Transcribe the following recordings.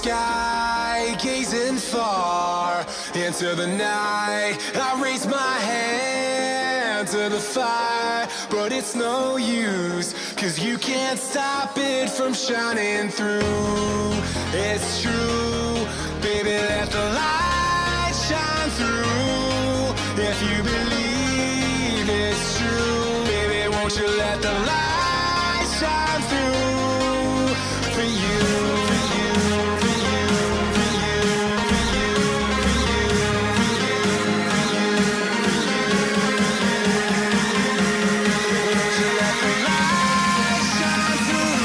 sky, gazing far into the night. I raise my hand to the fire, but it's no use, 'cause you can't stop it from shining through. It's true, baby, let the light shine through. If you believe it's true, baby, won't you let the light shine through for you, for you, for you, for you, for you, for you, for you, for you, won't you let the light shine through.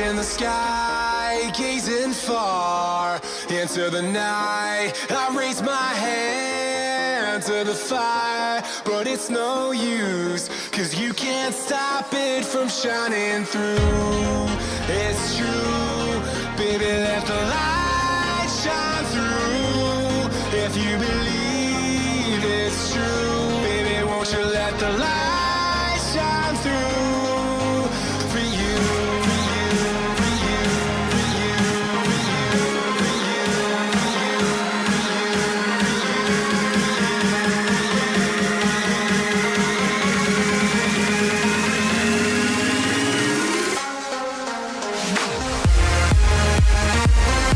In the sky, gazing far into the night. I raise my hand to the fire, but it's no use, 'cause you can't stop it from shining through. It's true, baby, let the light shine through. If you believe it's true, baby, won't you let the light